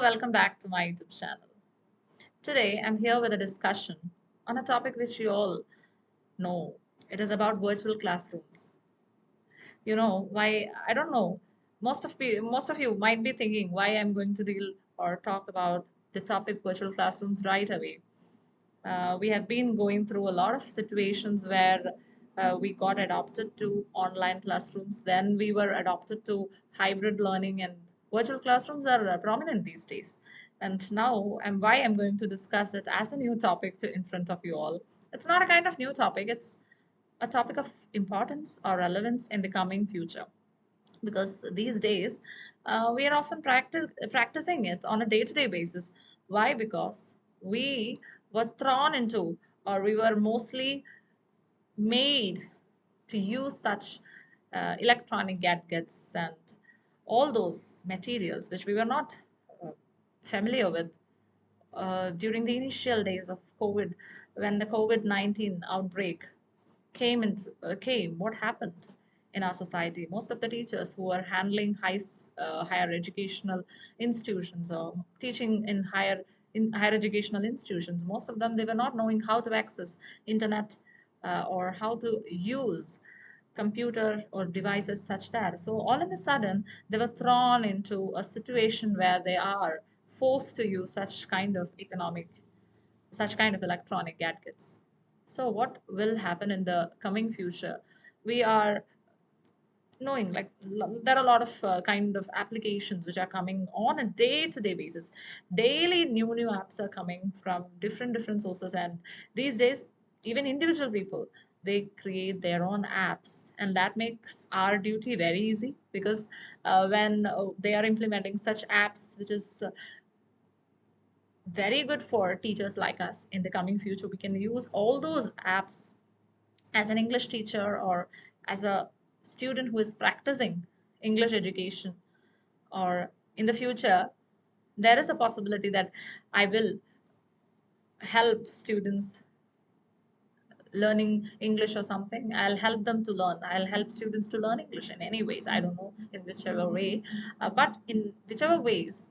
welcome back to my YouTube channel. Today, I'm here with a discussion on a topic which you all know. It is about virtual classrooms. Why? I don't know. Most of you might be thinking why I'm going to deal or talk about the topic virtual classrooms right away. We have been going through a lot of situations where we got adopted to online classrooms. Then we were adopted to hybrid learning, and virtual classrooms are prominent these days. And now, and why I'm going to discuss it as a new topic to in front of you all. It's not a kind of new topic. It's a topic of importance or relevance in the coming future because these days we are often practicing it on a day-to-day basis. Why? Because we were thrown into, or we were mostly made to use such electronic gadgets and all those materials which we were not uh, familiar with during the initial days of COVID, when the COVID-19 outbreak came, what happened in our society? Most of the teachers who are handling higher educational institutions or teaching in higher educational institutions, most of them they were not knowing how to access internet or how to use computer or devices such that. So all of a sudden they were thrown into a situation where they are forced to use such kind of electronic gadgets. So, what will happen in the coming future? We are knowing like there are a lot of kind of applications which are coming on a day-to-day basis. Daily, new apps are coming from different sources, and these days, even individual people they create their own apps, and that makes our duty very easy because when they are implementing such apps, which is very good for teachers like us in the coming future. We can use all those apps as an English teacher or as a student who is practicing English education, or in the future, there is a possibility that I will help students learning English or something. I'll help them to learn. I'll help students to learn English in any ways. I don't know in whichever way, but in whichever ways,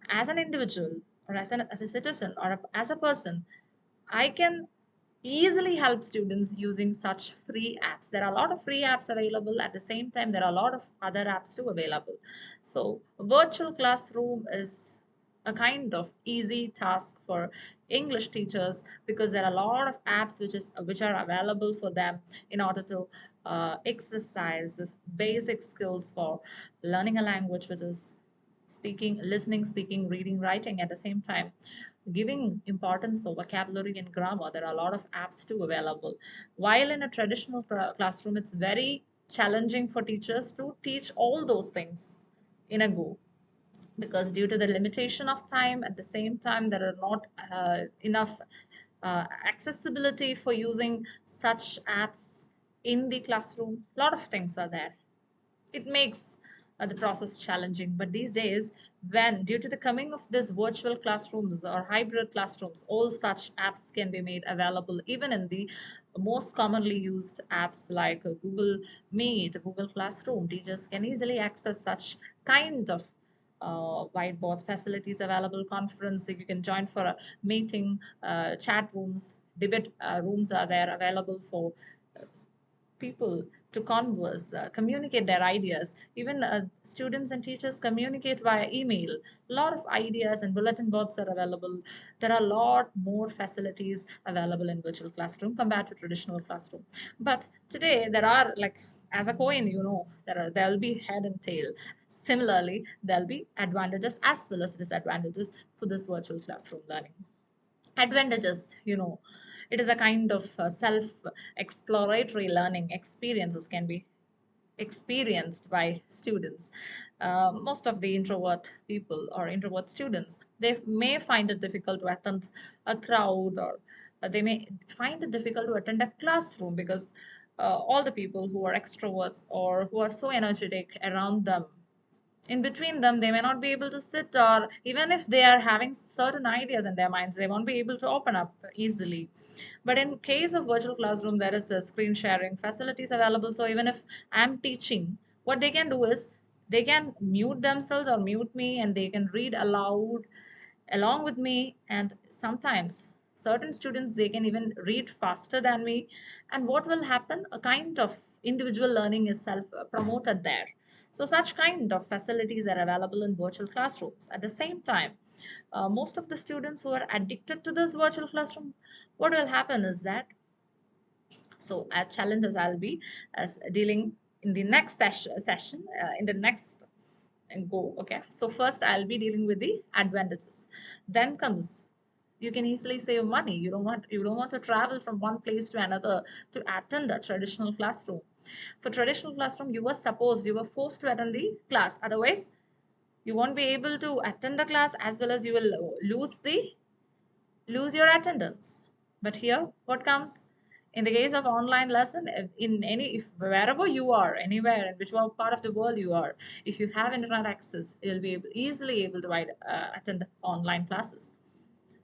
as an individual or as a citizen or as a person, I can easily help students using such free apps. There are a lot of free apps available. At the same time, there are a lot of other apps too available. So, virtual classroom is a kind of easy task for English teachers because there are a lot of apps which are available for them in order to exercise basic skills for learning a language, which is speaking, listening, speaking, reading, writing at the same time. Giving importance for vocabulary and grammar, there are a lot of apps too available. While in a traditional classroom, it's very challenging for teachers to teach all those things in a go because due to the limitation of time, at the same time, there are not enough accessibility for using such apps in the classroom. A lot of things are there. It makes the process challenging. But these days, when due to the coming of this virtual classrooms or hybrid classrooms, all such apps can be made available even in the most commonly used apps like Google Meet, Google Classroom. Teachers can easily access such kind of whiteboard facilities available, conference you can join for a meeting, chat rooms, debate rooms are there available for people to converse, communicate their ideas. Even students and teachers communicate via email. A lot of ideas and bulletin boards are available. There are a lot more facilities available in virtual classroom compared to traditional classroom. But today there are like as a coin, there'll be head and tail. Similarly, there'll be advantages as well as disadvantages for this virtual classroom learning. Advantages, it is a kind of self exploratory learning experiences can be experienced by students. Most of the introvert people or introvert students, they may find it difficult to attend a crowd, or they may find it difficult to attend a classroom because all the people who are extroverts or who are so energetic around them, in between them they may not be able to sit, or even if they are having certain ideas in their minds they won't be able to open up easily. But in case of virtual classroom, there is a screen sharing facilities available, so even if I'm teaching, what they can do is They can mute themselves or mute me, and they can read aloud along with me. And sometimes certain students, they can even read faster than me. And what will happen, a kind of individual learning is self promoted there. So such kind of facilities are available in virtual classrooms. At the same time, most of the students who are addicted to this virtual classroom, what will happen is that, so at challenges I'll be as dealing in the next session in the next and go. Okay, so first I'll be dealing with the advantages. Then comes, you can easily save money. You don't want to travel from one place to another to attend a traditional classroom. For traditional classroom, you were forced to attend the class. Otherwise, you won't be able to attend the class, as well as you will lose your attendance. But here, what comes in the case of online lesson, in any, if wherever you are, anywhere in whichever part of the world you are, if you have internet access, you'll be easily able to attend online classes.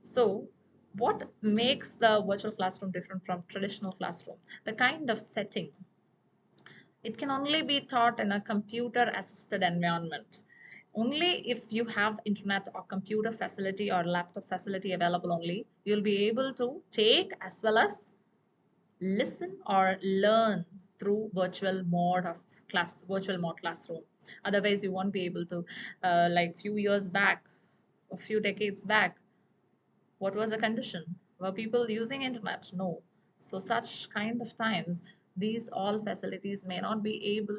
So, what makes the virtual classroom different from traditional classroom? The kind of setting. It can only be taught in a computer assisted environment. Only if you have internet or computer facility or laptop facility available, only you'll be able to take as well as listen or learn through virtual mode classroom. Otherwise, you won't be able to. Like few years back, a few decades back, what was the condition? Were people using internet? No. So such kind of times, these all facilities may not be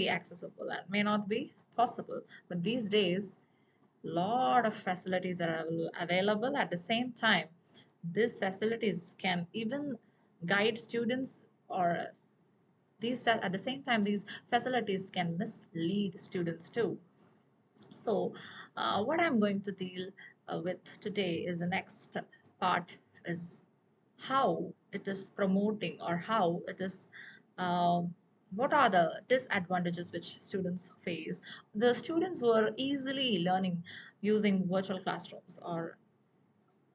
accessible and may not be possible. But these days, lot of facilities are available. At the same time, these facilities can even guide students, or at the same time, these facilities can mislead students too. So, what I'm going to deal with today is the next part, is how it is promoting, or how it is, um, what are the disadvantages which students face. The students who are easily learning using virtual classrooms, or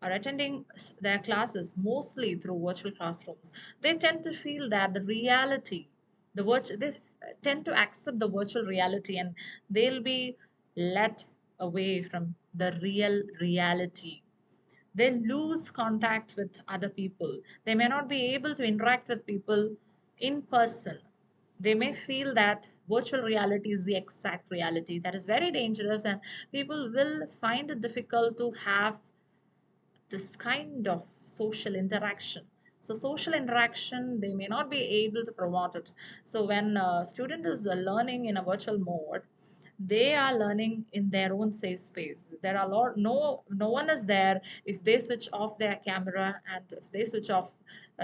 are attending their classes mostly through virtual classrooms, they tend to feel that the reality, tend to accept the virtual reality, and they'll be let away from the real reality. They lose contact with other people. They may not be able to interact with people in person. They may feel that virtual reality is the exact reality. That is very dangerous, and people will find it difficult to have this kind of social interaction. So social interaction, they may not be able to promote it. So when a student is learning in a virtual mode, they are learning in their own safe space. There are a lot, no one is there. If they switch off their camera, and if they switch off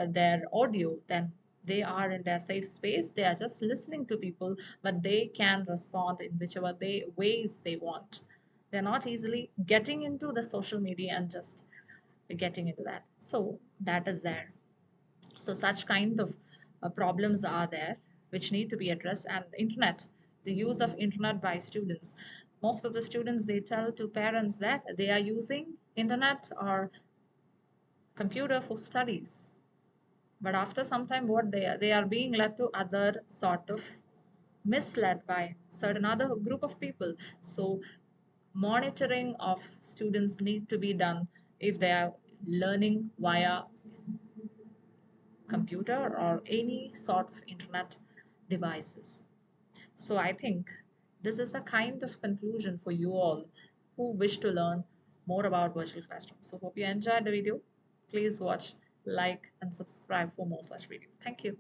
their audio, then they are in their safe space. They are just listening to people, but they can respond in whichever ways they want. They're not easily getting into the social media and just getting into that. So that is there. So such kind of problems are there which need to be addressed. And internet, the use of internet by students, most of the students, they tell to parents that they are using internet or computer for studies. But after some time, what they are being led to other sort of misled by certain other group of people. So monitoring of students need to be done if they are learning via computer or any sort of internet devices. So I think this is a kind of conclusion for you all who wish to learn more about virtual classrooms. So hope you enjoyed the video. Please watch, like, and subscribe for more such videos. Thank you.